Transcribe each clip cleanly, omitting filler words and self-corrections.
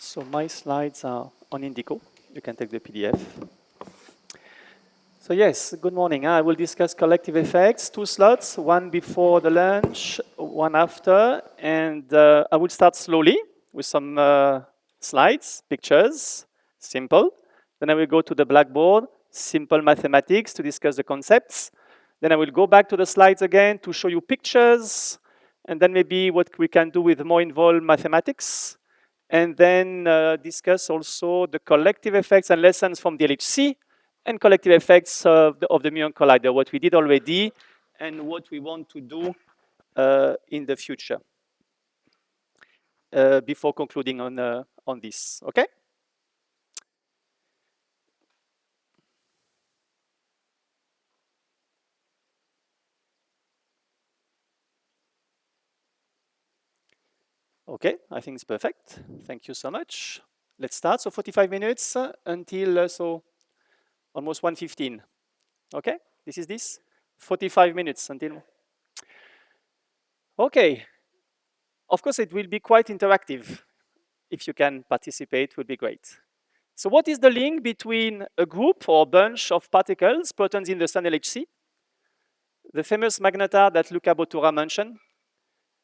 So my slides are on Indico. You can take the PDF. So yes, good morning. I will discuss collective effects, 2 slots, one before the lunch, one after, and I will start slowly with some slides, pictures, simple. Then I will go to the blackboard, simple mathematics to discuss the concepts. Then I will go back to the slides again to show you pictures, and then maybe what we can do with more involved mathematics. And then discuss also the collective effects and lessons from the LHC and collective effects of the muon collider, what we did already and what we want to do in the future before concluding on this, okay? Okay, I think it's perfect. Thank you so much. Let's start. So 45 minutes until so almost 1:15. Okay, this 45 minutes until. Okay, of course it will be quite interactive. If you can participate, it would be great. So what is the link between a group or bunch of particles, protons in the sun LHC, the famous magnetar that Luca Bottura mentioned,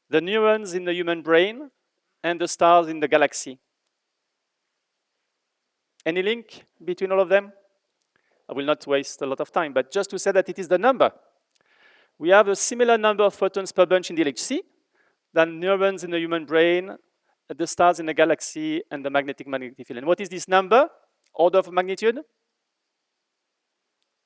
the neurons in the human brain, and the stars in the galaxy? Any link between all of them? I will not waste a lot of time, but just to say that it is the number. We have a similar number of photons per bunch in the LHC than neurons in the human brain, the stars in the galaxy, and the magnetic field. And what is this number? Order of magnitude?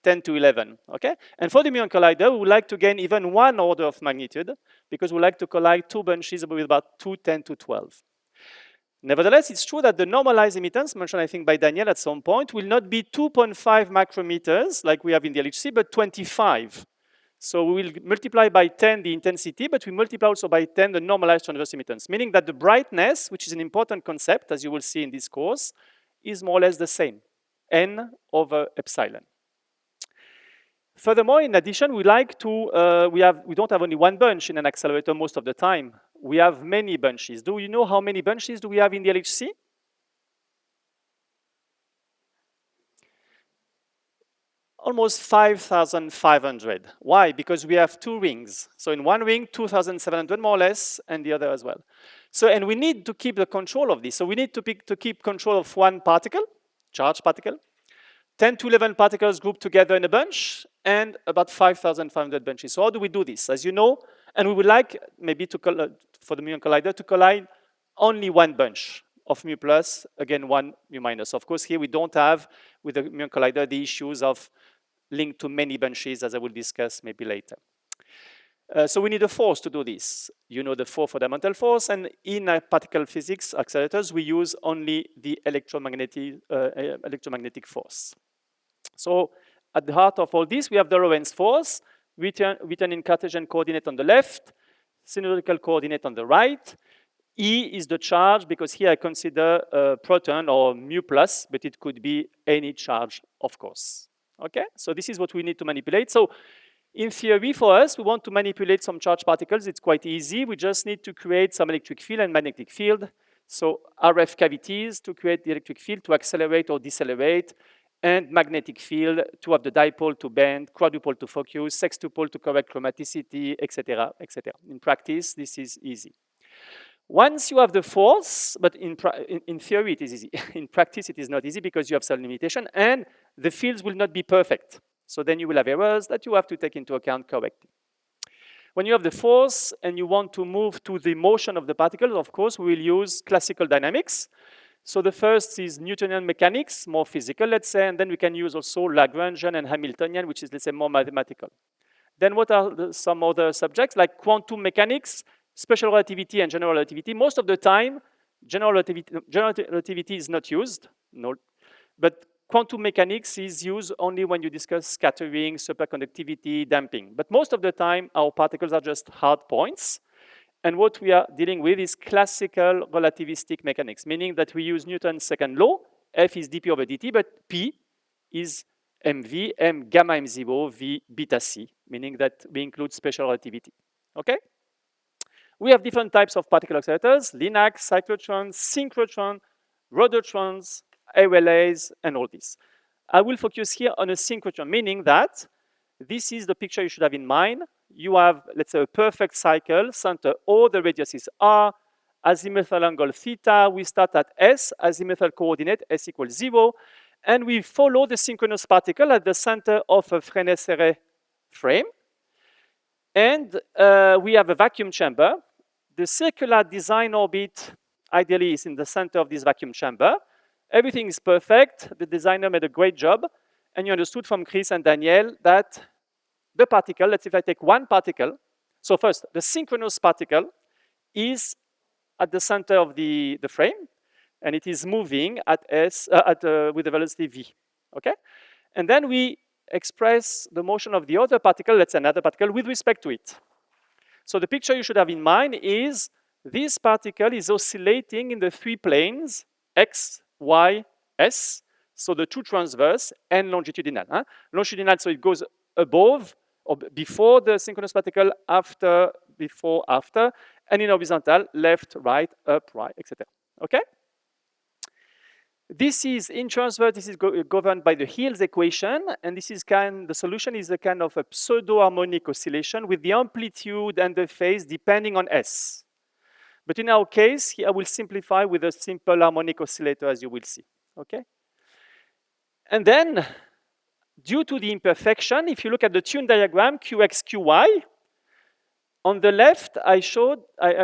10 to 11, okay? And for the muon collider, we would like to gain even one order of magnitude because we like to collide 2 bunches with about 2, 10 to 12. Nevertheless, it's true that the normalized emittance, mentioned I think by Daniel at some point, will not be 2.5 micrometers like we have in the LHC, but 25. So we will multiply by 10 the intensity, but we multiply also by 10 the normalized transverse emittance, meaning that the brightness, which is an important concept, as you will see in this course, is more or less the same, n over epsilon. Furthermore, in addition, we like to, we don't have only one bunch in an accelerator most of the time. We have many bunches. Do you know how many bunches do we have in the LHC? Almost 5,500. Why? Because we have 2 rings. So in one ring, 2,700 more or less, and the other as well. So, and we need to keep the control of this. So we need to keep control of one particle, charged particle, 10 to 11 particles grouped together in a bunch, and about 5,500 bunches. So how do we do this? As you know, and we would like maybe to for the muon collider to collide only one bunch of mu plus, again, one mu minus. Of course, here we don't have, with the muon collider, the issues of linked to many bunches, as I will discuss maybe later. So we need a force to do this. You know the 4 fundamental force, and in particle physics accelerators, we use only the electromagnetic force. So at the heart of all this, we have the Lorentz force, written in Cartesian coordinate on the left, cylindrical coordinate on the right. E is the charge, because here I consider a proton or mu plus, but it could be any charge, of course. Okay, so this is what we need to manipulate. So in theory, for us, we want to manipulate some charged particles. It's quite easy. We just need to create some electric field and magnetic field. So RF cavities to create the electric field, to accelerate or decelerate, and magnetic field to have the dipole to bend, quadrupole to focus, sextupole to correct chromaticity, etc., etc. In practice, this is easy. Once you have the force, but in theory it is easy. In practice it is not easy because you have some limitation and the fields will not be perfect. So then you will have errors that you have to take into account correctly. When you have the force and you want to move to the motion of the particles, of course, we will use classical dynamics. So the first is Newtonian mechanics, more physical, let's say, and then we can use also Lagrangian and Hamiltonian, which is, let's say, more mathematical. Then what are some other subjects, like quantum mechanics, special relativity, and general relativity? Most of the time, general relativity is not used, no, but quantum mechanics is used only when you discuss scattering, superconductivity, damping. But most of the time, our particles are just hard points. And what we are dealing with is classical relativistic mechanics, meaning that we use Newton's second law. F is dp over dt, but P is mv, m gamma m0, v beta c, meaning that we include special relativity. Okay? We have different types of particle accelerators: linac, cyclotron, synchrotron, rhodotrons, ALAs, and all this. I will focus here on a synchrotron, meaning that this is the picture you should have in mind. You have, let's say, a perfect cycle, center O, the radius is R, azimuthal angle theta, we start at S, azimuthal coordinate, S equals 0, and we follow the synchronous particle at the center of a Fresnel-Serre frame. And we have a vacuum chamber. The circular design orbit ideally is in the center of this vacuum chamber. Everything is perfect. The designer made a great job. And you understood from Chris and Daniel that the particle, let's say if I take one particle, so first, the synchronous particle is at the center of the frame, and it is moving at S, with the velocity v, okay? And then we express the motion of the other particle, let's say another particle, with respect to it. So the picture you should have in mind is this particle is oscillating in the three planes, x, y, s, so the two transverse and longitudinal. Huh? Longitudinal, so it goes above or before the synchronous particle, after, before, after, and in horizontal, left, right, up, right, etc. Okay? This is in transverse, this is governed by the Hill's equation, and this is the solution is a kind of a pseudo-harmonic oscillation with the amplitude and the phase depending on S. But in our case, here I will simplify with a simple harmonic oscillator, as you will see, okay? And then, due to the imperfection, if you look at the tune diagram, QX, QY, on the left, I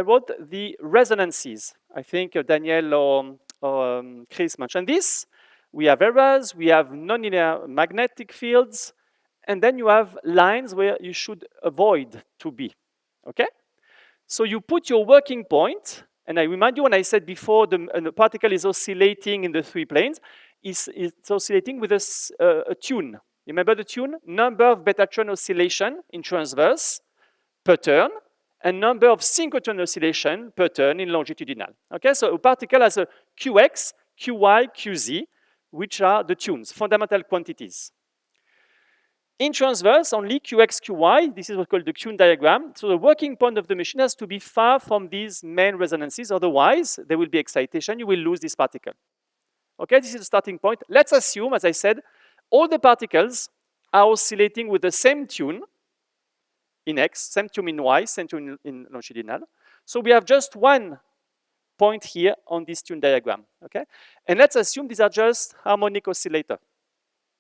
wrote the resonances. I think Daniel or Chris mentioned this. We have errors, we have nonlinear magnetic fields, and then you have lines where you should avoid to be, okay? So you put your working point, and I remind you when I said before the particle is oscillating in the three planes, it's oscillating with a tune. Remember the tune? Number of betatron oscillation in transverse per turn, and number of synchrotron oscillation per turn in longitudinal. Okay, so a particle has a QX, QY, QZ, which are the tunes, fundamental quantities. In transverse, only QX, QY, this is what's called the tune diagram. So the working point of the machine has to be far from these main resonances, otherwise there will be excitation, you will lose this particle. Okay, this is the starting point. Let's assume, as I said, all the particles are oscillating with the same tune in X, same tune in Y, same tune in longitudinal. So we have just one point here on this tune diagram, okay? And let's assume these are just harmonic oscillator,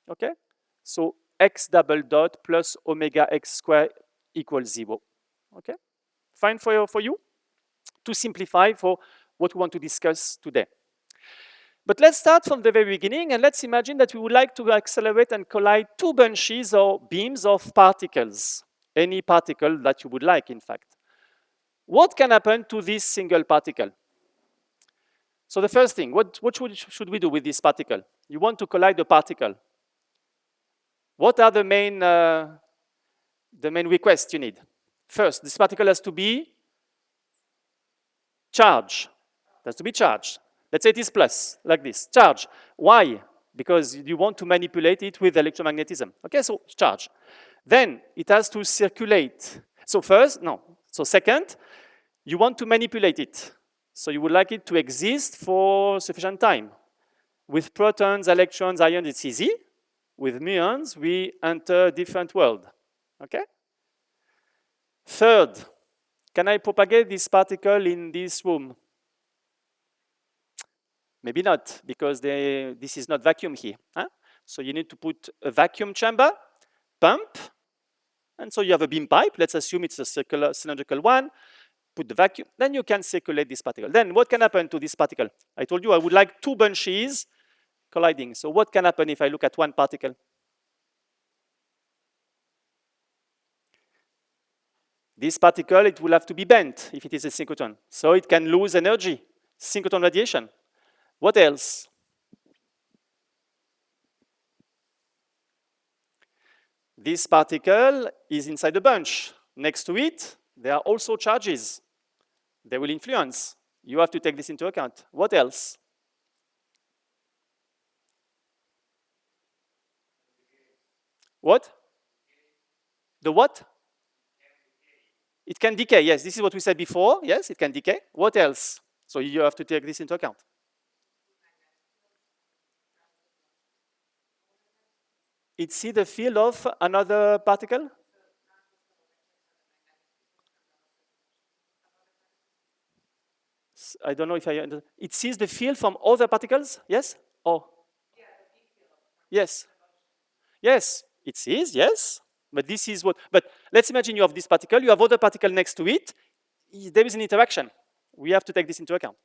okay? So X double dot plus omega X square equals 0, okay? Fine for you? To simplify for what we want to discuss today. But let's start from the very beginning, and let's imagine that we would like to accelerate and collide two bunches or beams of particles. Any particle that you would like, in fact. What can happen to this single particle? So the first thing, what should we do with this particle? You want to collide the particle. What are the main requests you need? First, this particle has to be charged. It has to be charged. Let's say it is plus, like this, charge. Why? Because you want to manipulate it with electromagnetism. Okay, so charge. Then it has to circulate. So second, you want to manipulate it. So you would like it to exist for sufficient time. With protons, electrons, ions, it's easy. With muons, we enter a different world, okay? Third, can I propagate this particle in this room? Maybe not, because this is not vacuum here. Huh? So you need to put a vacuum chamber, pump, and so you have a beam pipe. Let's assume it's a circular, cylindrical one. Put the vacuum, then you can circulate this particle. Then what can happen to this particle? I told you I would like two bunches colliding. So what can happen if I look at one particle? This particle, it will have to be bent if it is a synchrotron. So it can lose energy, synchrotron radiation. What else? This particle is inside a bunch. Next to it, there are also charges. They will influence. You have to take this into account. What else? What? The what? It can decay, yes. This is what we said before. Yes, it can decay. What else? So you have to take this into account. It see the field of another particle? I don't know if it sees the field from other particles, yes? Oh, yes. Yes, it sees, yes. But this is what, but let's imagine you have this particle, you have other particle next to it. There is an interaction. We have to take this into account.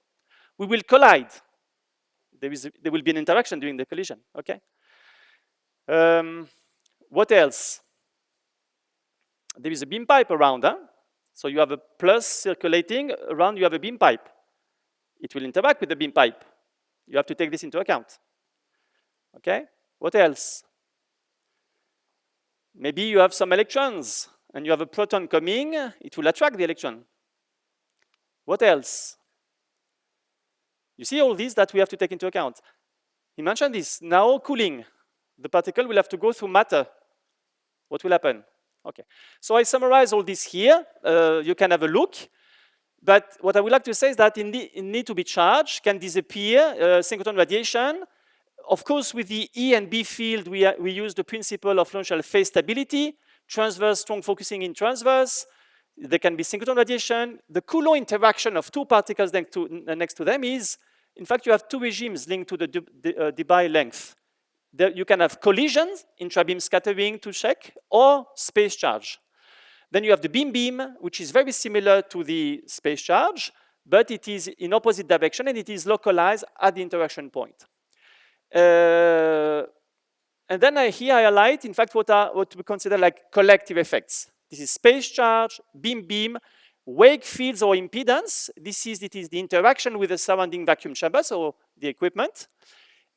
We will collide. There will be an interaction during the collision, okay? What else? There is a beam pipe around, huh? So you have a plus circulating, around you have a beam pipe. It will interact with the beam pipe. You have to take this into account. Okay? What else? Maybe you have some electrons, and you have a proton coming, it will attract the electron. What else? You see all these that we have to take into account. He mentioned this, now cooling. The particle will have to go through matter. What will happen? Okay, so I summarize all this here. You can have a look. But what I would like to say is that in need to be charged can disappear, synchrotron radiation. Of course, with the E and B field, we use the principle of longitudinal phase stability, transverse, strong focusing in transverse. There can be synchrotron radiation. The Coulomb interaction of two particles next to them is, in fact, you have two regimes linked to the Debye length. You can have collisions, intra-beam scattering to check, or space charge. Then you have the beam-beam, which is very similar to the space charge, but it is in opposite direction and it is localized at the interaction point. And then here I highlight, in fact, what we consider like collective effects. This is space charge, beam-beam, wake fields or impedance. It is the interaction with the surrounding vacuum chamber, so the equipment.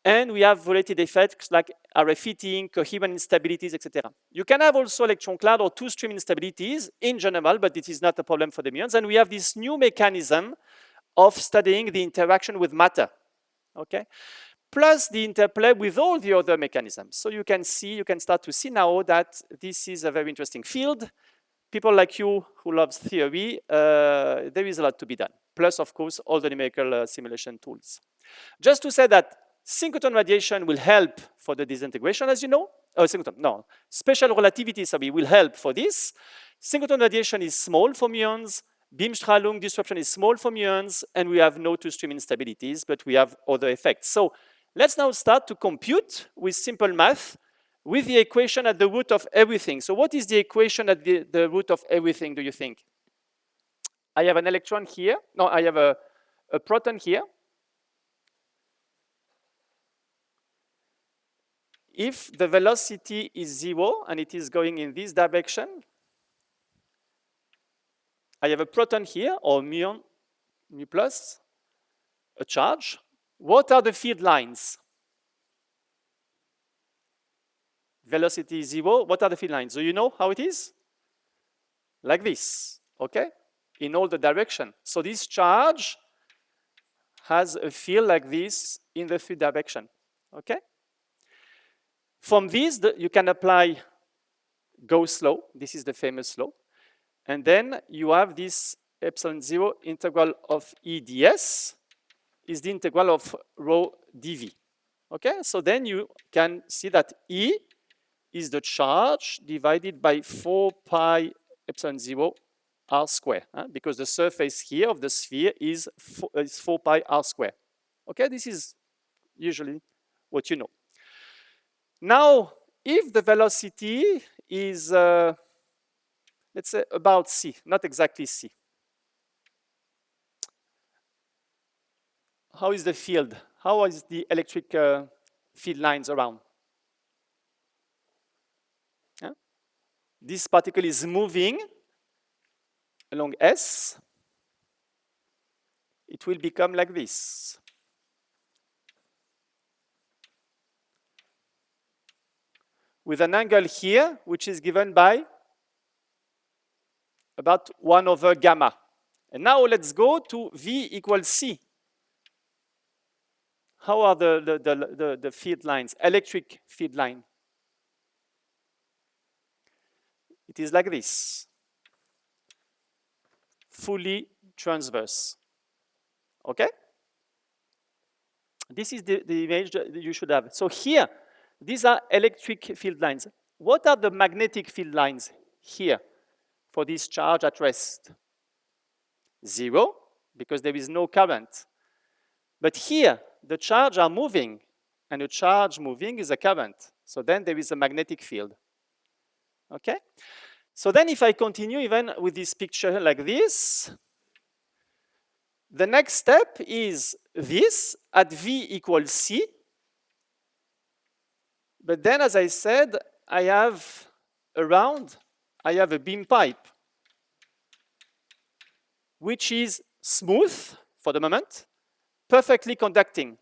And we have related effects like RF heating, coherent instabilities, etc. You can have also electron cloud or two-stream instabilities in general, but it is not a problem for the muons. And we have this new mechanism of studying the interaction with matter, okay? Plus the interplay with all the other mechanisms. So you can start to see now that this is a very interesting field. People like you who loves theory, there is a lot to be done. Plus, of course, all the numerical simulation tools. Just to say that synchrotron radiation will help for the disintegration, as you know. Special relativity, will help for this. Synchrotron radiation is small for muons. Beam-Strahlung disruption is small for muons, and we have no two-stream instabilities, but we have other effects. So let's now start to compute with simple math with the equation at the root of everything. So what is the equation at the root of everything, do you think? I have an electron here. No, I have a proton here. If the velocity is 0 and it is going in this direction, I have a proton here, or muon, mu plus, a charge. What are the field lines? Velocity is 0. What are the field lines? Do you know how it is? Like this, okay? In all the direction. So this charge has a field like this in the field direction, okay? From this, you can apply Gauss law. This is the famous law. And then you have this epsilon 0 integral of E ds is the integral of rho dv. Okay, so then you can see that E is the charge divided by 4 pi epsilon 0 r square, because the surface here of the sphere is 4 pi r square. Okay, this is usually what you know. Now, if the velocity is, let's say, about c, not exactly c, how is the field? How is the electric field lines around? Yeah? This particle is moving along S. It will become like this. With an angle here, which is given by about 1 over gamma. And now let's go to V equals C. How are the field lines, electric field line? It is like this, fully transverse, okay? This is the image that you should have. So here, These are electric field lines. What are the magnetic field lines here for this charge at rest? 0, because there is no current. But here, the charge are moving, and a charge moving is a current. So then there is a magnetic field. Okay? So then if I continue even with this picture like this, the next step is this at V equals C. But then, as I said, I have a beam pipe, which is smooth for the moment, perfectly conducting.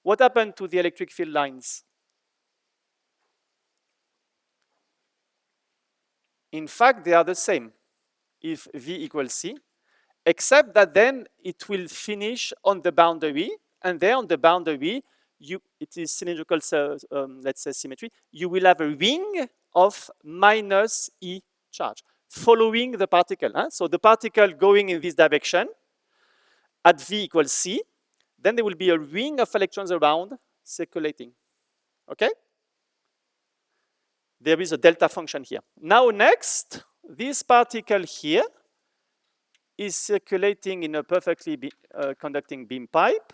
What happened to the electric field lines? In fact, they are the same if V equals C, except that then it will finish on the boundary, and there on the boundary, it is cylindrical, let's say symmetry, you will have a ring of minus E charge, following the particle. So the particle going in this direction at V equals C, then there will be a ring of electrons around circulating. Okay? There is a delta function here. Now next, this particle here is circulating in a perfectly conducting beam pipe.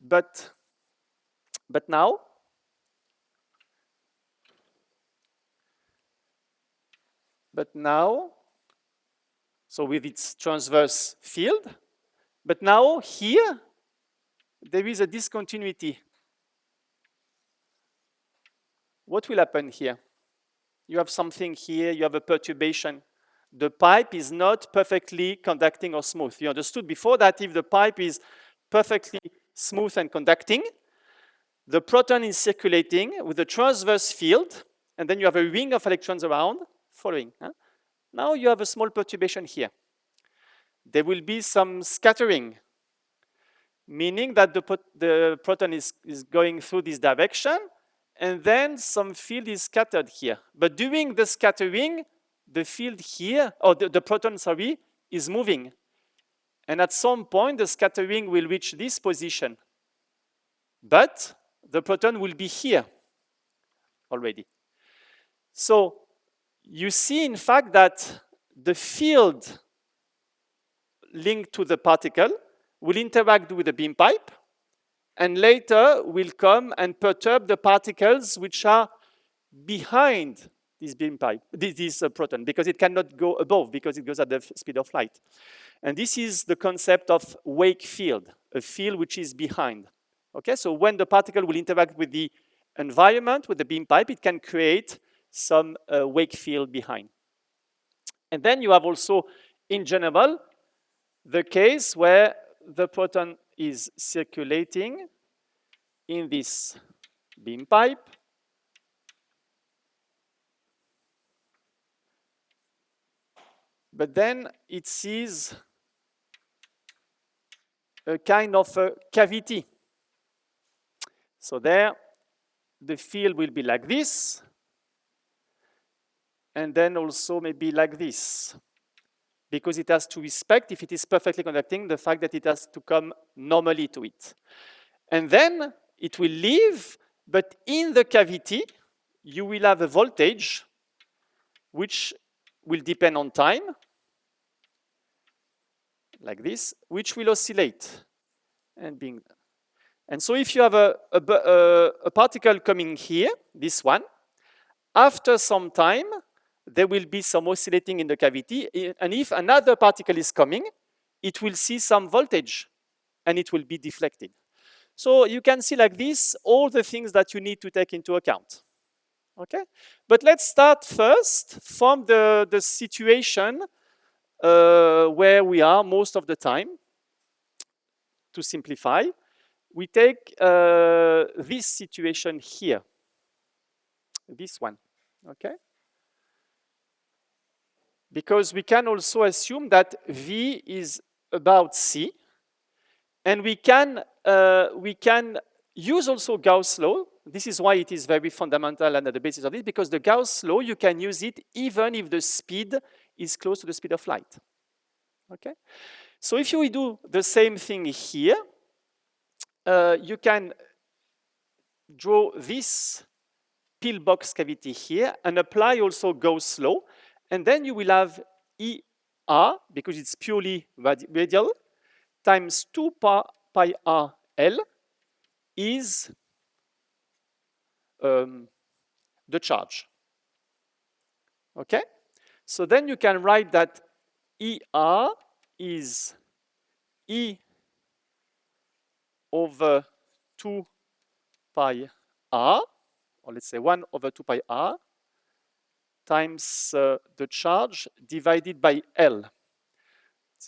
But now, so with its transverse field, but now here, there is a discontinuity. What will happen here? You have something here, you have a perturbation. The pipe is not perfectly conducting or smooth. You understood before that if the pipe is perfectly smooth and conducting, the proton is circulating with a transverse field, and then you have a ring of electrons around following. Now you have a small perturbation here. There will be some scattering, meaning that the proton is going through this direction, and then some field is scattered here. But during the scattering, the field here, or the proton, sorry, is moving. And at some point, the scattering will reach this position. But the proton will be here already. So you see, in fact, that the field linked to the particle will interact with the beam pipe, and later will come and perturb the particles which are behind this beam pipe, this proton, because it cannot go above, because it goes at the speed of light. And this is the concept of wake field, a field which is behind. Okay, so when the particle will interact with the environment, with the beam pipe, it can create some wake field behind. And then you have also, in general, the case where the proton is circulating in this beam pipe, but then it sees a kind of a cavity. So there, the field will be like this, and then also maybe like this, because it has to respect, if it is perfectly conducting, the fact that it has to come normally to it. And then it will leave, but in the cavity, you will have a voltage which will depend on time, like this, which will oscillate. And so if you have a particle coming here, this one, after some time, there will be some oscillating in the cavity, and if another particle is coming, it will see some voltage, and it will be deflected. So you can see like this, all the things that you need to take into account. Okay? But let's start first from the situation where we are most of the time. To simplify, we take this situation here, this one, okay? Because we can also assume that V is about C, and we can use also Gauss law. This is why it is very fundamental and at the basis of it, because the Gauss law, you can use it even if the speed is close to the speed of light. Okay? So if you do the same thing here, you can draw this pillbox cavity here and apply also Gauss law. And then you will have ER, because it's purely radial, times 2 pi r L is the charge. Okay? So then you can write that ER is E over 2 pi r, or let's say 1 over 2 pi r, times the charge divided by L.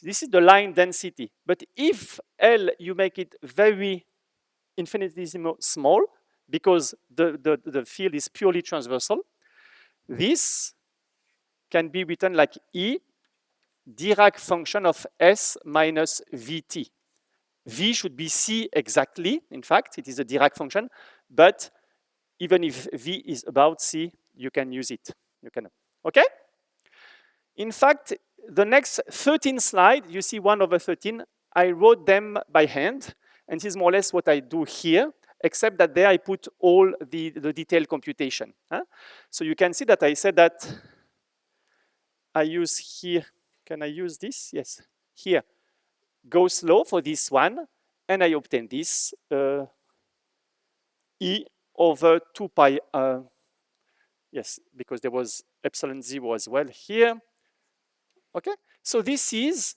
This is the line density. But if L, you make it very infinitesimally small, because the field is purely transversal, this can be written like E Dirac function of S minus Vt. V should be C exactly. In fact, it is a Dirac function. But even if V is about C, you can use it. You can, okay? In fact, the next 13 slides, you see 1 over 13, I wrote them by hand. And this is more or less what I do here, except that there I put all the detailed computation. Huh? So you can see that I said that I use here, can I use this? Yes, here, Gauss law for this one, and I obtain this E over 2 pi, yes, because there was epsilon 0 as well here. Okay, so this is,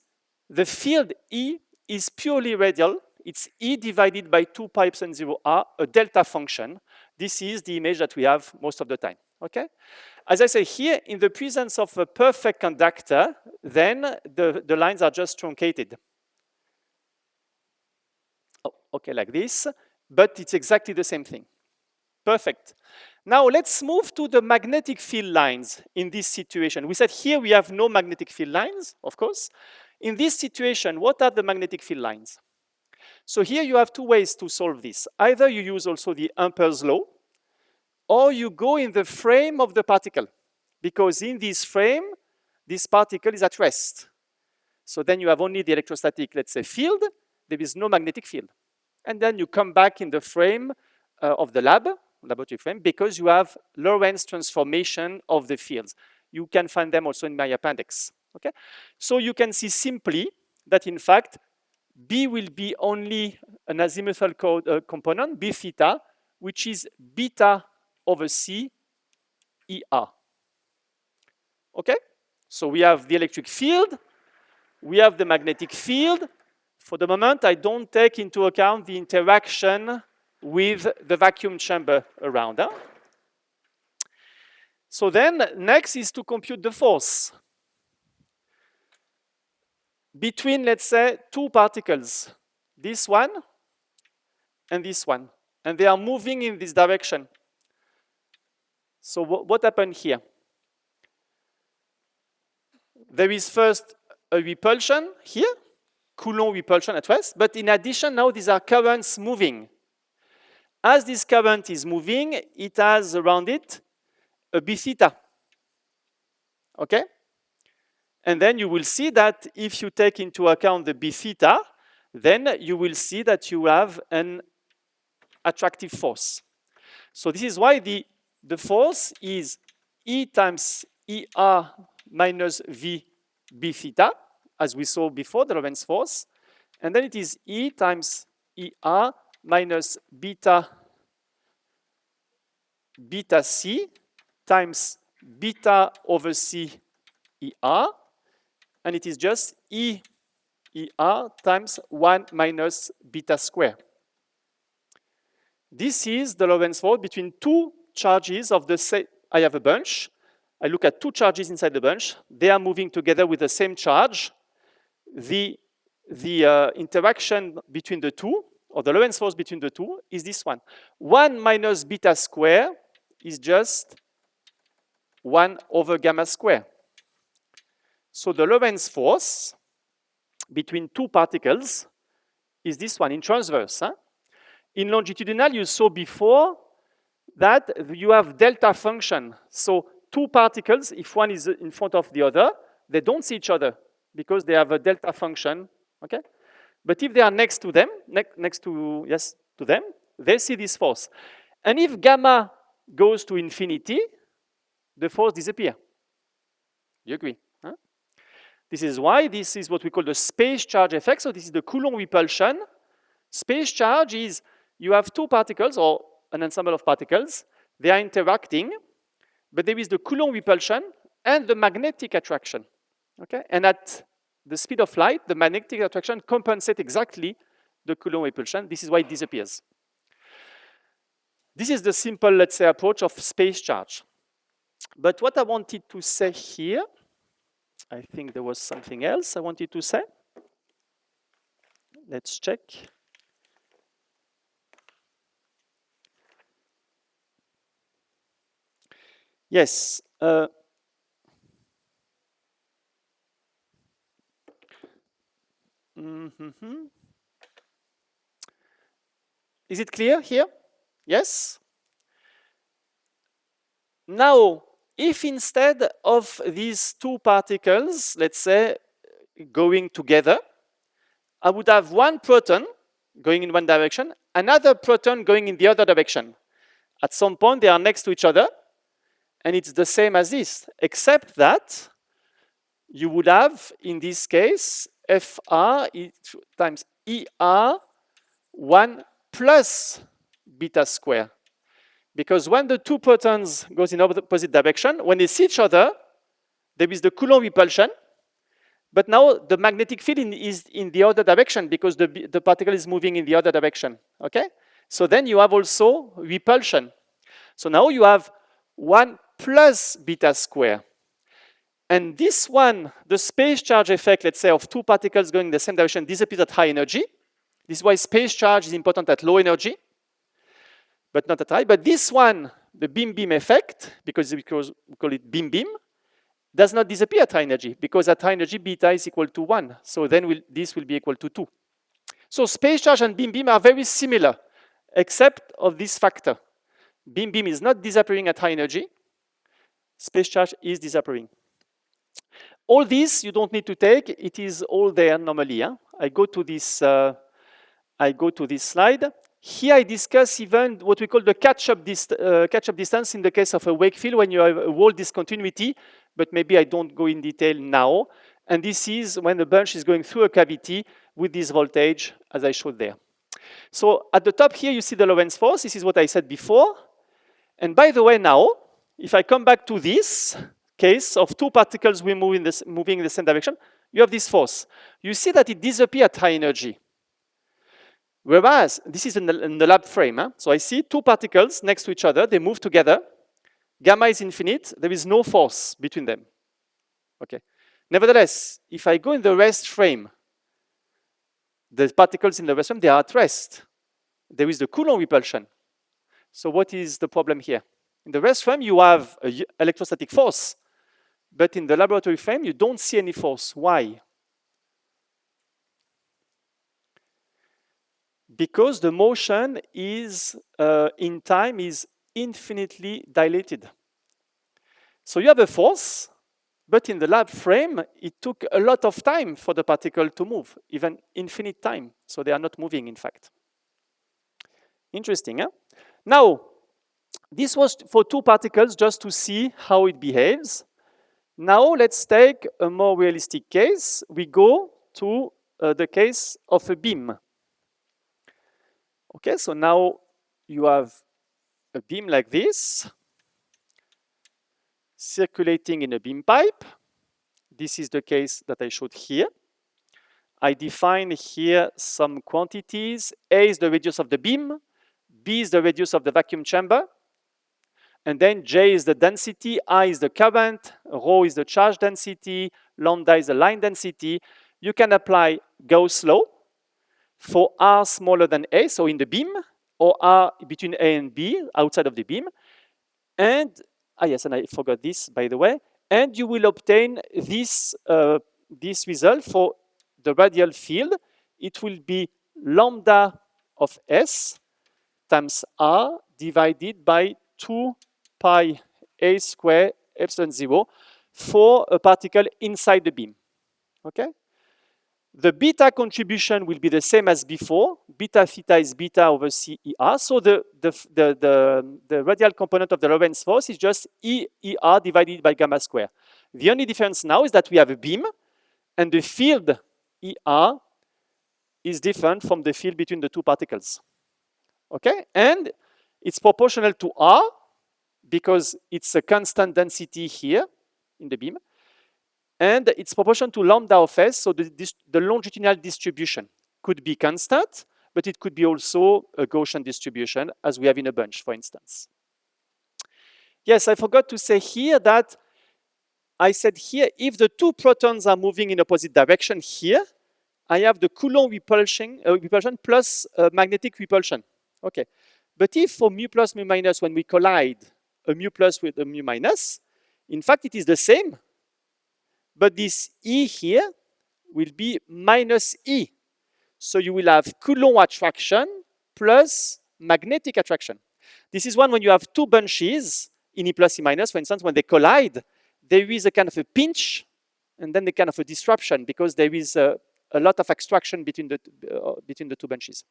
the field E is purely radial. It's E divided by 2 pi epsilon 0 r, a delta function. This is the image that we have most of the time, okay? As I say here, in the presence of a perfect conductor, then the lines are just truncated. Oh, okay, like this, but it's exactly the same thing. Perfect. Now let's move to the magnetic field lines in this situation. We said here we have no magnetic field lines, of course. In this situation, what are the magnetic field lines? So here you have two ways to solve this. Either you use also the Ampere's law, or you go in the frame of the particle, because in this frame, this particle is at rest. So then you have only the electrostatic, let's say, field. There is no magnetic field. And then you come back in the frame of the laboratory frame, because you have Lorentz transformation of the fields. You can find them also in my appendix. Okay? So you can see simply that, in fact, B will be only an azimuthal component, B theta, which is beta over C ER. Okay? So we have the electric field, we have the magnetic field. For the moment, I don't take into account the interaction with the vacuum chamber around. Huh? So then, next is to compute the force between, let's say, two particles, this one and this one, and they are moving in this direction. So what happened here? There is first a repulsion here, Coulomb repulsion at rest, but in addition, now these are currents moving. As this current is moving, it has around it a B theta. Okay? And then you will see that if you take into account the B theta, then you will see that you have an attractive force. So this is why the force is E times ER minus V B theta, as we saw before, the Lorentz force. And then it is E times ER minus beta C times beta over C ER. And it is just E ER times 1 minus beta square. This is the Lorentz force between two charges of the same. I have a bunch. I look at two charges inside the bunch. They are moving together with the same charge. The interaction between the two, or the Lorentz force between the two, is this one. 1 minus beta square is just 1 over gamma square. So the Lorentz force between two particles is this one in transverse. Huh? In longitudinal, you saw before that you have delta function. So two particles, if one is in front of the other, they don't see each other because they have a delta function. Okay? But if they are next to them, to them, they see this force. And if gamma goes to infinity, the force disappears. You agree? Huh? This is why this is what we call the space charge effect. So this is the Coulomb repulsion. Space charge is you have two particles or an ensemble of particles. They are interacting, but there is the Coulomb repulsion and the magnetic attraction. Okay? And at the speed of light, the magnetic attraction compensates exactly the Coulomb repulsion. This is why it disappears. This is the simple, let's say, approach of space charge. But what I wanted to say here, I think there was something else I wanted to say. Let's check. Yes. Is it clear here? Yes? Now, if instead of these two particles, let's say, going together, I would have one proton going in one direction, another proton going in the other direction. At some point, they are next to each other, and it's the same as this, except that you would have, in this case, Fr times Er 1 plus beta square. Because when the two protons goes in opposite direction, when they see each other, there is the Coulomb repulsion, but now the magnetic field is in the other direction because the particle is moving in the other direction, okay? So then you have also repulsion. So now you have 1 plus beta square. And this one, the space charge effect, let's say, of two particles going in the same direction disappears at high energy. This is why space charge is important at low energy, but not at high. But this one, the beam-beam effect, because we call it beam-beam, does not disappear at high energy, because at high energy, beta is equal to 1. So then this will be equal to 2. So space charge and beam-beam are very similar, except of this factor. Beam-beam is not disappearing at high energy. Space charge is disappearing. All this you don't need to take. It is all there normally. Huh? I go to this slide. Here I discuss even what we call the catch-up distance in the case of a wake field when you have a wall discontinuity, but maybe I don't go in detail now. And this is when the bunch is going through a cavity with this voltage, as I showed there. So at the top here, you see the Lorentz force. This is what I said before. And by the way, now, if I come back to this case of two particles moving in the same direction, you have this force. You see that it disappears at high energy. Whereas, this is in the lab frame. Huh? So I see two particles next to each other. They move together. Gamma is infinite. There is no force between them. Okay. Nevertheless, if I go in the rest frame, the particles in the rest frame, they are at rest. There is the Coulomb repulsion. So what is the problem here? In the rest frame, you have an electrostatic force. But in the laboratory frame, you don't see any force. Why? Because the motion is, in time, is infinitely dilated. So you have a force, but in the lab frame, it took a lot of time for the particle to move, even infinite time. So they are not moving, in fact. Interesting, huh? Now, this was for two particles just to see how it behaves. Now let's take a more realistic case. We go to the case of a beam. Okay, so now you have a beam like this, circulating in a beam pipe. This is the case that I showed here. I define here some quantities. A is the radius of the beam, B is the radius of the vacuum chamber, and then J is the density, I is the current, rho is the charge density, lambda is the line density. You can apply Gauss law for R smaller than A, so in the beam, or R between A and B, outside of the beam. And, yes, and I forgot this, by the way. And you will obtain this, this result for the radial field. It will be lambda of S times R divided by 2 pi A square epsilon 0 for a particle inside the beam. Okay? The beta contribution will be the same as before. Beta theta is beta over C ER. So the radial component of the Lorentz force is just E ER divided by gamma square. The only difference now is that we have a beam, and the field ER is different from the field between the two particles. Okay? And it's proportional to R because it's a constant density here in the beam. And it's proportional to lambda of S, so the longitudinal distribution could be constant, but it could be also a Gaussian distribution, as we have in a bunch, for instance. Yes, I forgot to say here that I said here, if the two protons are moving in opposite direction here, I have the Coulomb repulsion plus magnetic repulsion. Okay, but if for mu plus mu minus, when we collide a mu plus with a mu minus, in fact it is the same, but this E here will be minus E. So you will have Coulomb attraction plus magnetic attraction. This is one when you have two bunches in E plus E minus, for instance, when they collide, there is a kind of a pinch and then a kind of a disruption because there is a lot of extraction between the two bunches.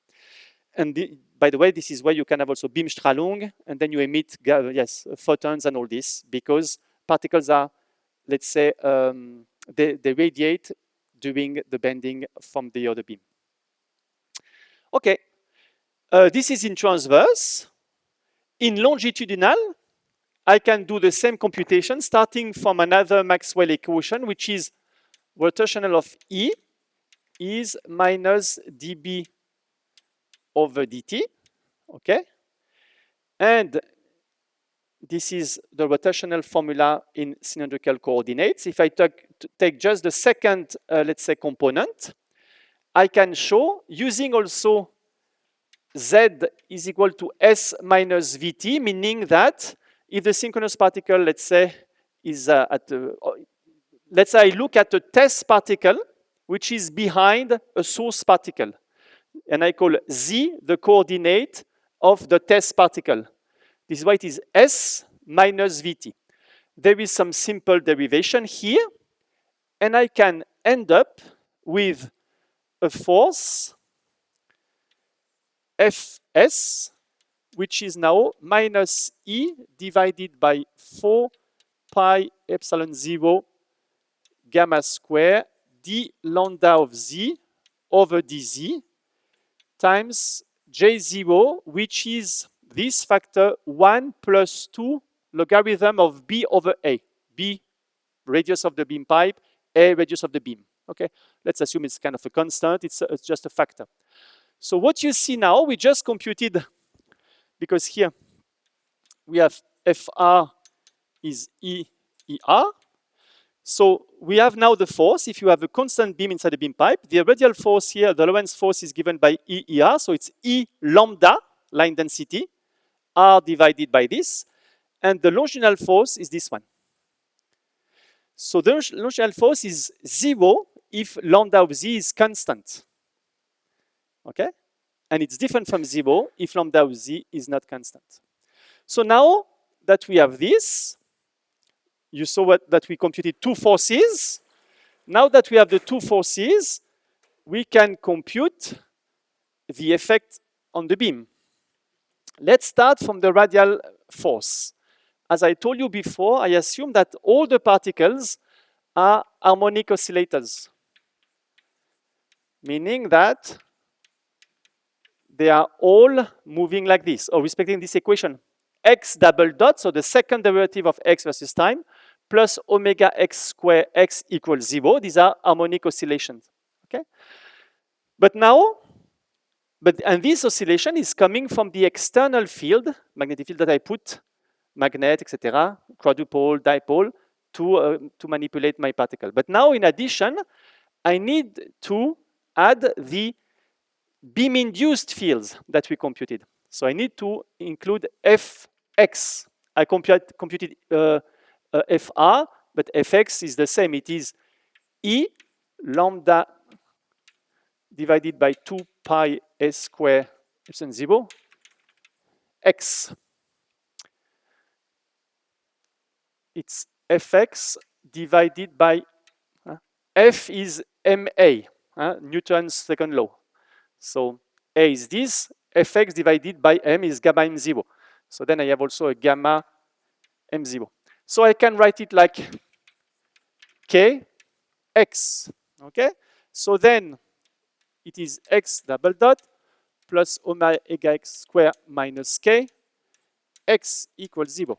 And by the way, this is where you can have also Beam-Strahlung, and then you emit photons and all this, because particles are, let's say, they radiate during the bending from the other beam. Okay, this is in transverse. In longitudinal, I can do the same computation starting from another Maxwell equation, which is rotational of E is minus dB over dt, okay? And this is the rotational formula in cylindrical coordinates. If I take just the second, let's say, component, I can show using also Z is equal to S minus Vt, meaning that if the synchronous particle, let's say, is let's say I look at a test particle, which is behind a source particle, and I call Z the coordinate of the test particle. This is why it is S minus Vt. There is some simple derivation here, and I can end up with a force Fs, which is now minus E divided by 4 pi epsilon 0 gamma square d lambda of Z over dz times J0, which is this factor 1 plus 2 logarithm of B over A. B, radius of the beam pipe, A, radius of the beam. Okay, let's assume it's kind of a constant, it's just a factor. So what you see now, we just computed, because here we have Fr is ER. So we have now the force. If you have a constant beam inside the beam pipe, the radial force here, the Lorentz force is given by ER. So it's E lambda, line density, R divided by this. And the longitudinal force is this one. So the longitudinal force is 0 if lambda of Z is constant. Okay? And it's different from 0 if lambda of Z is not constant. So now that we have this, you saw that we computed two forces. Now that we have the two forces, we can compute the effect on the beam. Let's start from the radial force. As I told you before, I assume that all the particles are harmonic oscillators, meaning that they are all moving like this, or respecting this equation. X double dot, so the second derivative of x versus time, plus omega x square x equals 0. These are harmonic oscillations, okay? And this oscillation is coming from the external field, magnetic field that I put, magnet, etc., quadrupole, dipole, to manipulate my particle. But now, in addition, I need to add the beam-induced fields that we computed. So I need to include Fx. I computed Fr, but Fx is the same. It is E lambda divided by 2 pi s square epsilon 0 x. It's Fx divided by F is MA. Newton's second law. So A is this, Fx divided by m is gamma m0. So then I have also a gamma m0. So I can write it like kx, okay? So then it is x double dot plus omega x square minus k, x equals 0,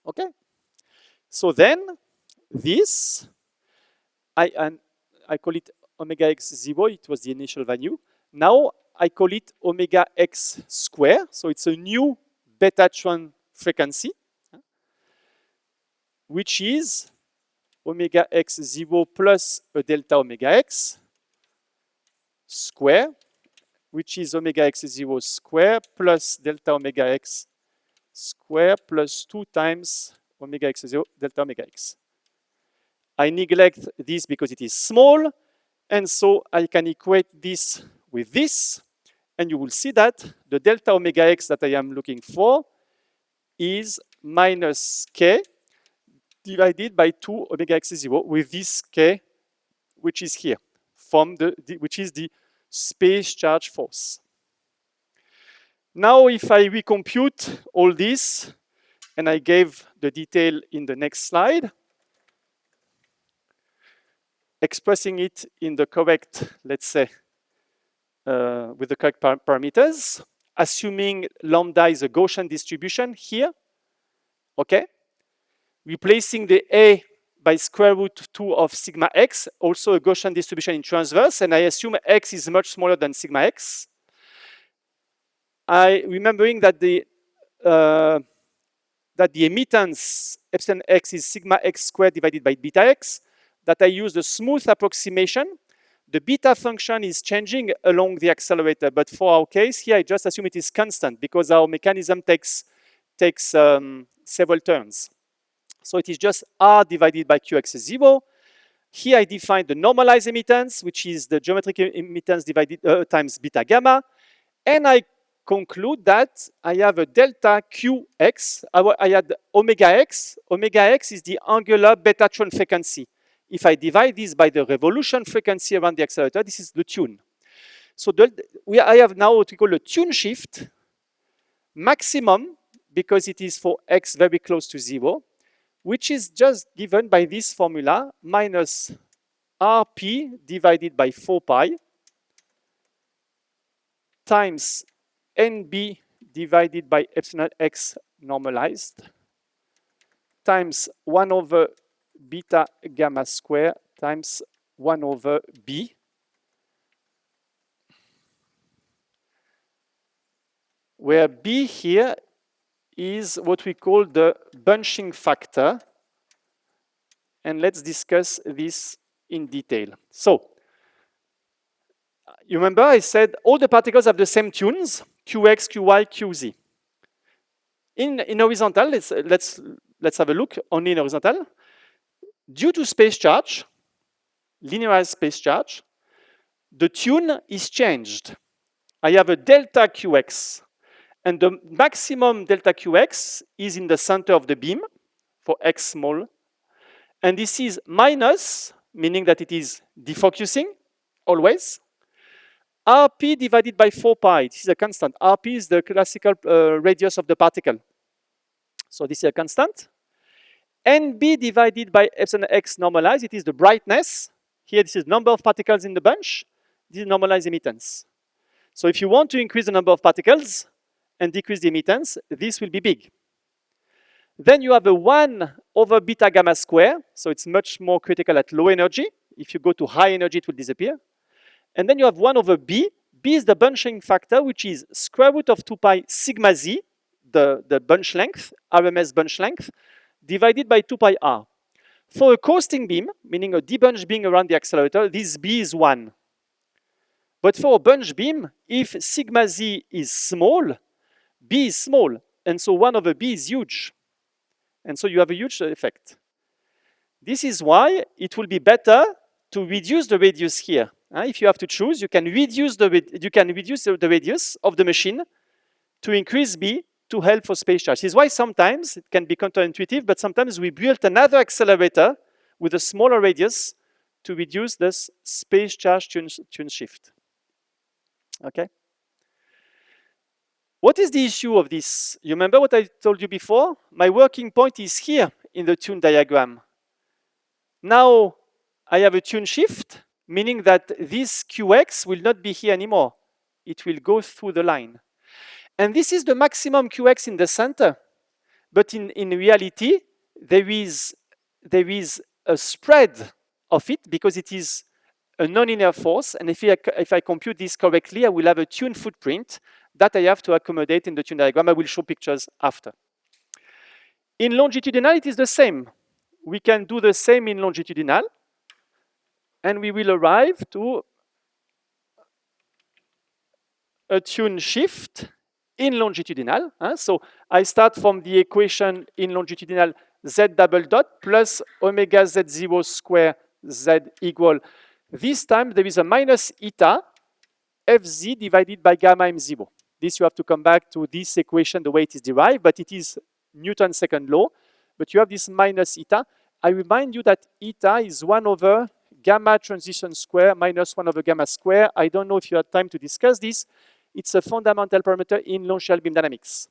okay? So then this, I call it omega x 0, it was the initial value. Now I call it omega x square, so it's a new Betatron frequency, which is omega x 0 plus a delta omega x square, which is omega x 0 square plus delta omega x square plus 2 times omega x 0 delta omega x. I neglect this because it is small, and so I can equate this with this, and you will see that the delta omega x that I am looking for is minus k divided by 2 omega x 0 with this k, which is here, from which is the space charge force. Now, if I recompute all this, and I gave the detail in the next slide, expressing it in the correct, let's say, with the correct parameters, assuming lambda is a Gaussian distribution here, okay? Replacing the A by square root 2 of sigma x, also a Gaussian distribution in transverse, and I assume x is much smaller than sigma x. Remembering that the emittance epsilon x is sigma x squared divided by beta x, that I use the smooth approximation. The beta function is changing along the accelerator, but for our case here, I just assume it is constant because our mechanism takes several turns. So it is just R divided by Qx0. Here I define the normalized emittance, which is the geometric emittance divided times beta gamma, and I conclude that I have a delta Qx. I had omega x. Omega x is the angular Betatron frequency. If I divide this by the revolution frequency around the accelerator, this is the tune. So I have now what we call a tune shift maximum, because it is for x very close to 0, which is just given by this formula, minus Rp divided by 4 pi times Nb divided by epsilon x normalized times 1 over beta gamma square times 1 over b, where b here is what we call the bunching factor, and let's discuss this in detail. So, you remember I said all the particles have the same tunes, qx, qy, qz. In horizontal, let's have a look only in horizontal. Due to space charge, linearized space charge, the tune is changed. I have a delta qx, and the maximum delta qx is in the center of the beam for x small, and this is minus, meaning that it is defocusing always, Rp divided by 4 pi. This is a constant. Rp is the classical radius of the particle. So this is a constant. Nb divided by epsilon x normalized, it is the brightness. Here, this is number of particles in the bunch. This is normalized emittance. So if you want to increase the number of particles and decrease the emittance, this will be big. Then you have a 1 over beta gamma square. So it's much more critical at low energy. If you go to high energy, it will disappear. And then you have 1 over b. B is the bunching factor, which is square root of 2 pi sigma z, the bunch length, RMS bunch length, divided by 2 pi r. For a coasting beam, meaning a debunch beam around the accelerator, this b is 1. But for a bunch beam, if sigma z is small, b is small, and so 1 over b is huge. And so you have a huge effect. This is why it will be better to reduce the radius here. If you have to choose, you can reduce the radius of the machine to increase b to help for space charge. This is why sometimes it can be counterintuitive, but sometimes we build another accelerator with a smaller radius to reduce this space charge tune shift. Okay? What is the issue of this? You remember what I told you before? My working point is here in the tune diagram. Now I have a tune shift, meaning that this QX will not be here anymore. It will go through the line. And this is the maximum QX in the center. But in reality, there is a spread of it because it is a nonlinear force. And if I compute this correctly, I will have a tune footprint that I have to accommodate in the tune diagram. I will show pictures after. In longitudinal, it is the same. We can do the same in longitudinal. And we will arrive to a tune shift in longitudinal. So I start from the equation in longitudinal z double dot plus omega z0 square z equal. This time there is a minus eta fz divided by gamma m0. This you have to come back to this equation the way it is derived, but it is Newton's second law. But you have this minus eta. I remind you that eta is 1 over gamma transition square minus 1 over gamma square. I don't know if you had time to discuss this. It's a fundamental parameter in longitudinal beam dynamics,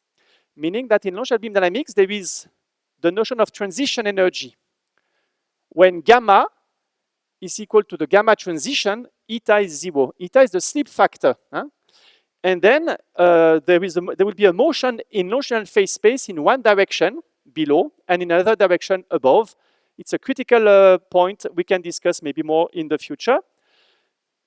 meaning that in longitudinal beam dynamics, there is the notion of transition energy. When gamma is equal to the gamma transition, eta is 0. Eta is the slip factor. And then there will be a motion in longitudinal phase space in one direction below and in another direction above. It's a critical point we can discuss maybe more in the future.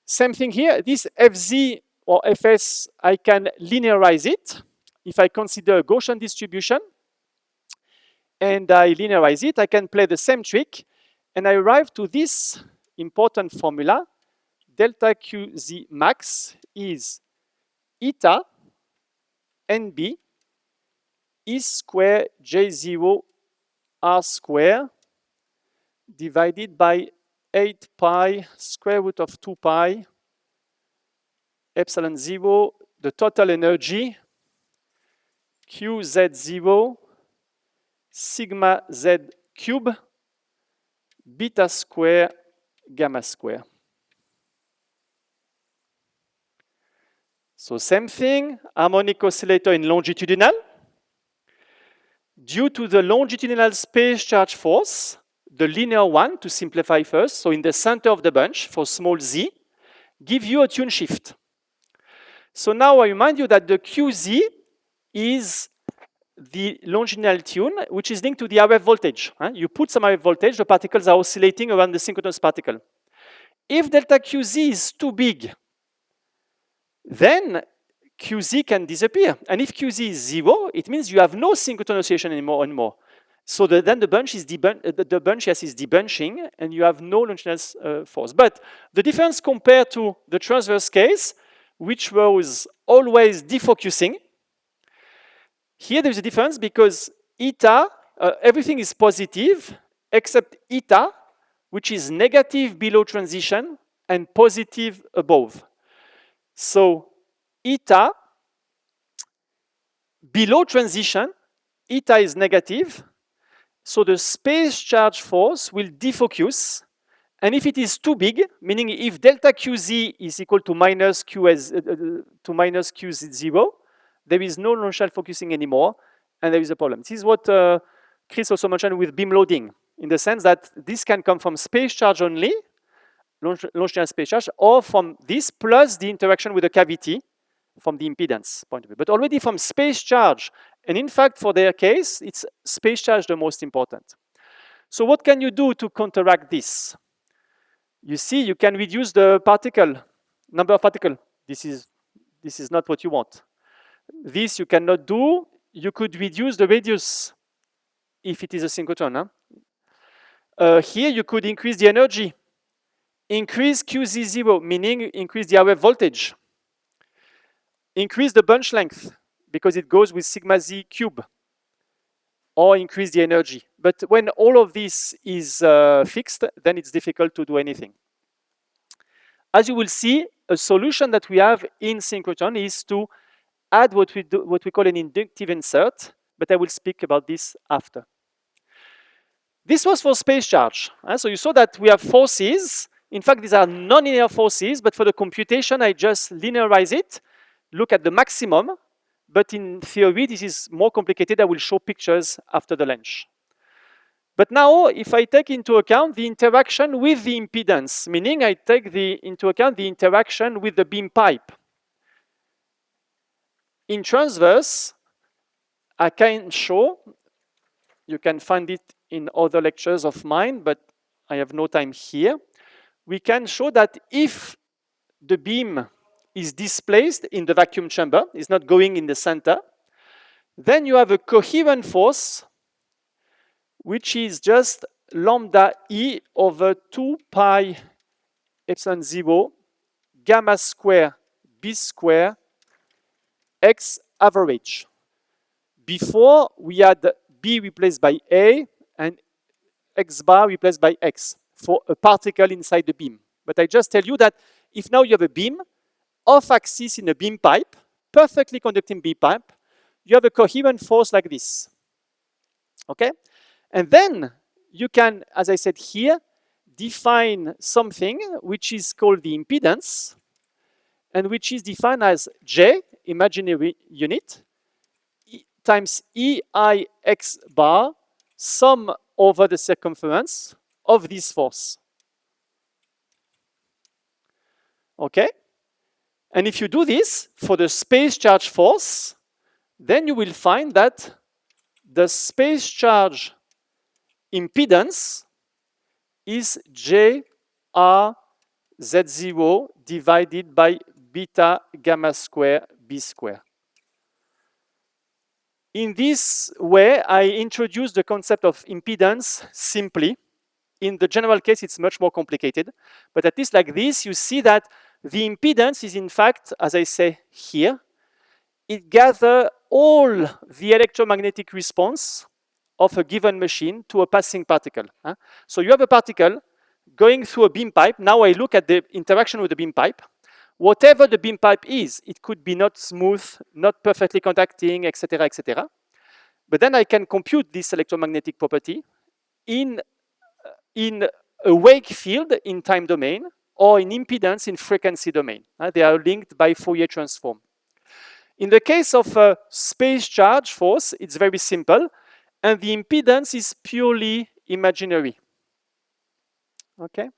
Same thing here. This Fz or Fs, I can linearize it. If I consider a Gaussian distribution and I linearize it, I can play the same trick and I arrive to this important formula. Delta Qz max is eta nb E square J0 R square divided by 8 pi square root of 2 pi epsilon 0, the total energy QZ0 sigma Z cube beta square gamma square. So same thing, harmonic oscillator in longitudinal. Due to the longitudinal space charge force, the linear one, to simplify first, so in the center of the bunch for small z, give you a tune shift. So now I remind you that the QZ is the longitudinal tune, which is linked to the RF voltage. You put some RF voltage, the particles are oscillating around the synchronous particle. If delta QZ is too big, then QZ can disappear. And if QZ is 0, it means you have no synchronous oscillation anymore. So then the bunch is debunching, and you have no longitudinal force. But the difference compared to the transverse case, which was always defocusing, here there's a difference because eta, everything is positive except eta, which is negative below transition and positive above. So eta below transition, eta is negative, so the space charge force will defocus. And if it is too big, meaning if delta QZ is equal to minus QZ0, there is no longitudinal focusing anymore, and there is a problem. This is what Chris also mentioned with beam loading, in the sense that this can come from space charge only, longitudinal space charge, or from this plus the interaction with the cavity from the impedance point of view. But already from space charge, and in fact for their case, it's space charge the most important. So what can you do to counteract this? You see, you can reduce the number of particles. This is not what you want. This you cannot do. You could reduce the radius if it is a synchrotron. Here you could increase the energy. Increase QZ0, meaning increase the RF voltage. Increase the bunch length, because it goes with sigma z cube. Or increase the energy. But when all of this is fixed, then it's difficult to do anything. As you will see, a solution that we have in synchrotron is to add what we call an inductive insert, but I will speak about this after. This was for space charge. So you saw that we have forces In fact, these are non-linear forces, but for the computation, I just linearize it, look at the maximum, but in theory, this is more complicated. I will show pictures after the lunch. But now, if I take into account the interaction with the impedance, meaning I take into account the interaction with the beam pipe. In transverse, I can show, you can find it in other lectures of mine, but I have no time here. We can show that if the beam is displaced in the vacuum chamber, is not going in the center, then you have a coherent force which is just lambda E over 2 pi epsilon 0 gamma square B square X average. Before, we had B replaced by A and X bar replaced by X for a particle inside the beam. But I just tell you that if now you have a beam off axis in a beam pipe, perfectly conducting beam pipe, you have a coherent force like this. Okay? And then you can, as I said here, define something which is called the impedance, and which is defined as J, imaginary unit, times EIX bar, sum over the circumference of this force. Okay? And if you do this for the space charge force, then you will find that the space charge impedance is J R Z0 divided by beta gamma square B square. In this way, I introduce the concept of impedance simply. In the general case, it's much more complicated. But at least like this, you see that the impedance is in fact, as I say here, it gathers all the electromagnetic response of a given machine to a passing particle. So you have a particle going through a beam pipe. Now I look at the interaction with the beam pipe. Whatever the beam pipe is, it could be not smooth, not perfectly conducting, etc., etc. But then I can compute this electromagnetic property in a wake field in time domain or in impedance in frequency domain. They are linked by Fourier transform. In the case of a space charge force, it's very simple, and the impedance is purely imaginary. Okay?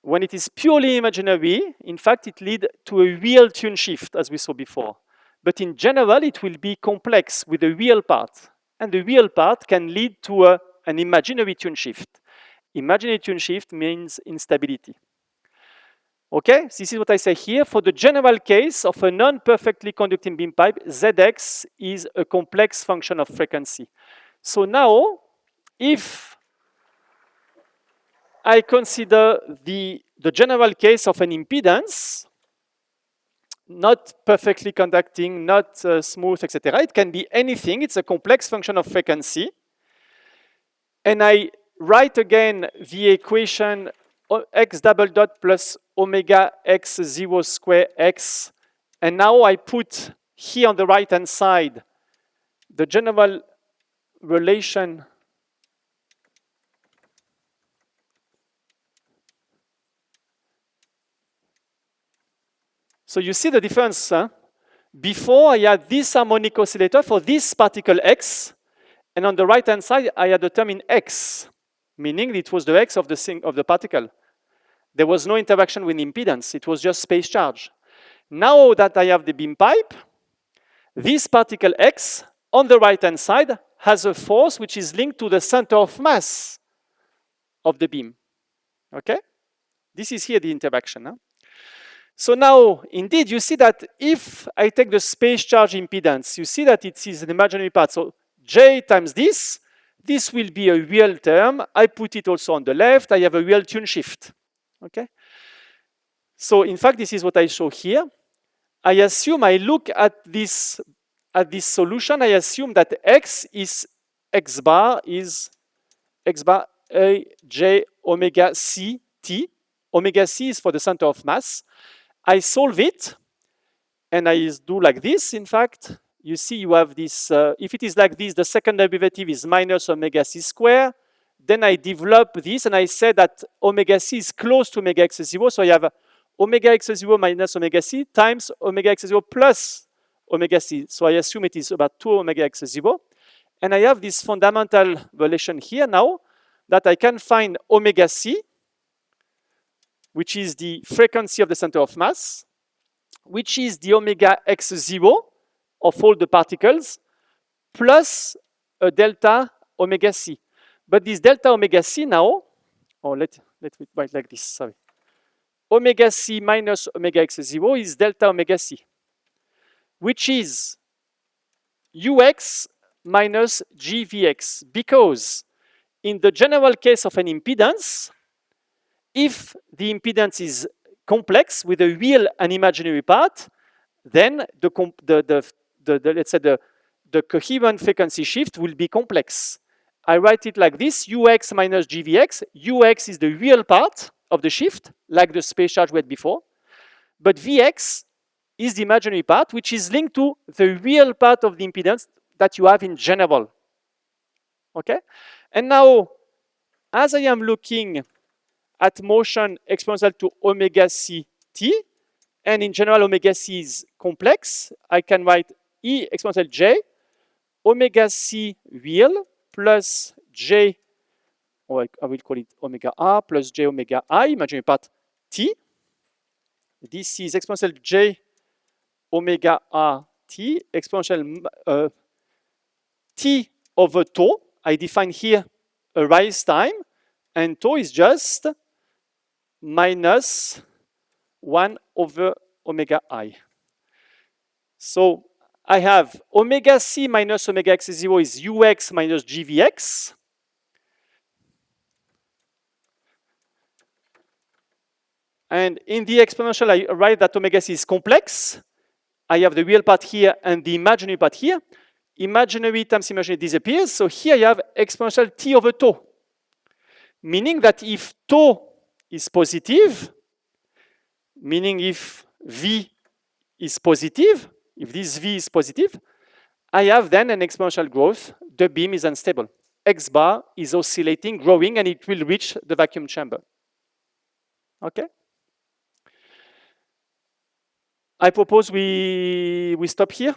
When it is purely imaginary, in fact, it leads to a real tune shift, as we saw before. But in general, it will be complex with a real part. And the real part can lead to an imaginary tune shift. Imaginary tune shift means instability. Okay, this is what I say here. For the general case of a non-perfectly conducting beam pipe, Zx is a complex function of frequency. So now, if I consider the general case of an impedance, not perfectly conducting, not smooth, etc. It can be anything. It's a complex function of frequency. And I write again the equation x double dot plus omega x 0 square x. And now I put here on the right-hand side the general relation So you see the difference. Before, I had this harmonic oscillator for this particle x, and on the right-hand side, I had the term in x, meaning it was the x of the particle. There was no interaction with impedance. It was just space charge. Now that I have the beam pipe, this particle x on the right-hand side has a force which is linked to the center of mass of the beam. Okay? This is here the interaction. So now, indeed, you see that if I take the space charge impedance, you see that it is an imaginary part. So J times this will be a real term. I put it also on the left. I have a real tune shift. Okay? So in fact, this is what I show here. I assume I look at this solution. I assume that x bar a j omega c t. Omega c is for the center of mass. I solve it, and I do like this, in fact. You see you have this, if it is like this, the second derivative is minus omega c square. then I develop this and I say that omega c is close to omega x0. So I have omega x0 minus omega c times omega x0 plus omega c. So I assume it is about 2 omega x0. And I have this fundamental relation here now that I can find omega c, which is the frequency of the center of mass, which is the omega x0 of all the particles, plus a delta omega c. But this delta omega c now, let me write like this, sorry. Omega c minus omega x0 is delta omega c, which is ux minus gvx, because in the general case of an impedance, if the impedance is complex with a real and imaginary part, then let's say the coherent frequency shift will be complex. I write it like this: ux minus gvx. Ux is the real part of the shift, like the space charge we had before, but vx is the imaginary part, which is linked to the real part of the impedance that you have in general. Okay? And now, as I am looking at motion exponential to omega c t, and in general omega c is complex, I can write e exponential j omega c real plus j, or I will call it omega r, plus j omega I, imaginary part t. This is exponential j omega r t, exponential t over tau. I define here a rise time, and tau is just minus 1 over omega I. So I have omega c minus omega x0 is ux minus gvx. And in the exponential, I write that omega c is complex. I have the real part here and the imaginary part here. Imaginary times imaginary disappears. So here I have exponential t over tau. Meaning that if tau is positive, meaning if v is positive, if this v is positive, I have then an exponential growth. The beam is unstable. X bar is oscillating, growing, and it will reach the vacuum chamber. Okay? I propose we stop here.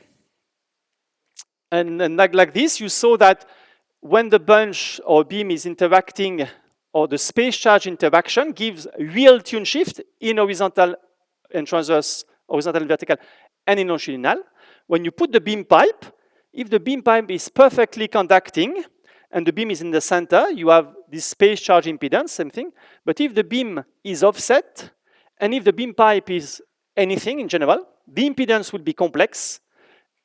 And like this, you saw that when the bunch or beam is interacting, or the space charge interaction gives real tune shift in horizontal and transverse, horizontal and vertical, and in longitudinal. When you put the beam pipe, if the beam pipe is perfectly conducting and the beam is in the center, you have this space charge impedance, same thing. But if the beam is offset, and if the beam pipe is anything in general, the impedance will be complex,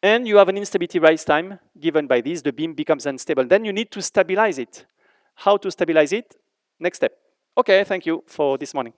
and you have an instability rise time given by this. The beam becomes unstable. Then you need to stabilize it. How to stabilize it? Next step. Okay, thank you for this morning.